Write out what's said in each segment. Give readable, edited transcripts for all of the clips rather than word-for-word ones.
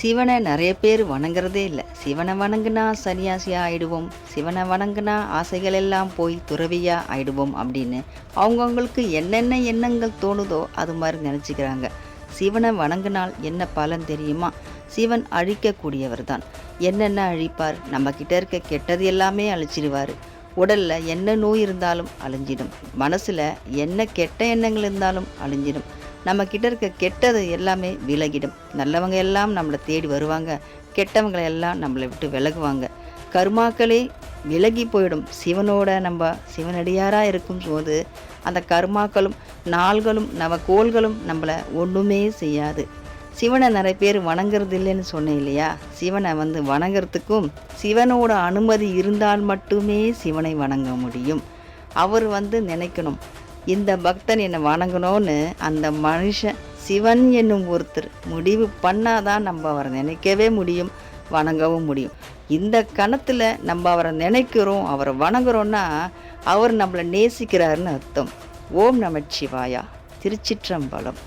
சிவனை நிறைய பேர் வணங்குறதே இல்லை. சிவனை வணங்குனா சன்னியாசியா ஆயிடுவோம், சிவனை வணங்குனா ஆசைகள் எல்லாம் போய் துறவியா ஆயிடுவோம் அப்படின்னு அவங்கவுங்களுக்கு என்னென்ன எண்ணங்கள் தோணுதோ அது மாதிரி நினச்சிக்கிறாங்க. சிவனை வணங்கினால் என்ன பலன் தெரியுமா? சிவன் அழிக்கக்கூடியவர் தான். என்னென்ன அழிப்பார்? நம்மக்கிட்ட இருக்க கெட்டது எல்லாமே அழிச்சிடுவார். உடலில் என்ன நோய் இருந்தாலும் அழிஞ்சிடும். மனசில் என்ன கெட்ட எண்ணங்கள் இருந்தாலும் அழிஞ்சிடும். நம்மக்கிட்ட இருக்க கெட்டது எல்லாமே விலகிடும். நல்லவங்க எல்லாம் நம்மளை தேடி வருவாங்க, கெட்டவங்களை எல்லாம் நம்மளை விட்டு விலகுவாங்க. கர்மாக்களே விலகி போயிடும். நம்ம சிவனடியாராக இருக்கும் போது அந்த கர்மாக்களும் நாள்களும் நவகோள்களும் நம்மளை ஒன்றுமே செய்யாது. சிவனை நிறைய பேர் வணங்குறது இல்லைன்னு சொன்னேன் இல்லையா? சிவனை வணங்குறதுக்கும் சிவனோட அனுமதி இருந்தால் மட்டுமே சிவனை வணங்க முடியும். அவர் நினைக்கணும், இந்த பக்தன் என்னை வணங்கணும்னு அந்த மனுஷன் சிவன் என்னும் ஒருத்தர் முடிவு பண்ணாதான் நம்ம அவரை நினைக்கவே முடியும், வணங்கவும் முடியும். இந்த கணத்தில் நம்ம அவரை நினைக்கிறோம், அவரை வணங்குறோன்னா அவர் நம்மளை நேசிக்கிறாருன்னு அர்த்தம். ஓம் நமச்சிவாயா. திருச்சிற்றம்பலம்.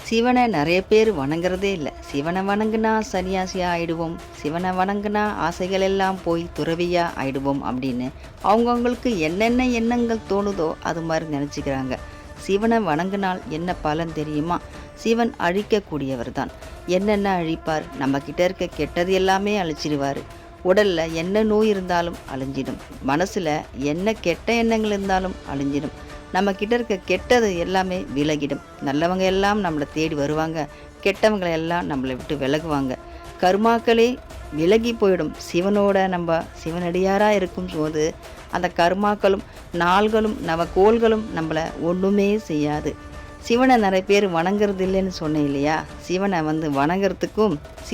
சிவனை நிறைய பேர் வணங்குறதே இல்லை. சிவனை வணங்குனா சன்னியாசியா ஆயிடுவோம், சிவனை வணங்குனா ஆசைகள் எல்லாம் போய் துறவியா ஆயிடுவோம் அப்படின்னு அவங்கவுங்களுக்கு என்னென்ன எண்ணங்கள் தோணுதோ அது மாதிரி நினச்சிக்கிறாங்க. சிவனை வணங்கினால் என்ன பலன் தெரியுமா? சிவன் அழிக்கக்கூடியவர் தான். என்னென்ன அழிப்பார்? நம்மக்கிட்ட இருக்க கெட்டது எல்லாமே அழிச்சிடுவார். உடலில் என்ன நோய் இருந்தாலும் அழிஞ்சிடும். மனசில் என்ன கெட்ட எண்ணங்கள் இருந்தாலும் அழிஞ்சிடும். நம்மக்கிட்ட இருக்க கெட்டது எல்லாமே விலகிடும். நல்லவங்க எல்லாம் நம்மளை தேடி வருவாங்க, கெட்டவங்களை எல்லாம் நம்மளை விட்டு விலகுவாங்க. கர்மாக்களே விலகி போயிடும். நம்ம சிவனடியாராக இருக்கும் போது அந்த கர்மாக்களும் நாள்களும் நவகோள்களும் நம்மளை ஒன்றுமே செய்யாது. சிவனை நிறைய பேர் வணங்குறது இல்லைன்னு சொன்னேன் இல்லையா? சிவனை வணங்குறதுக்கும்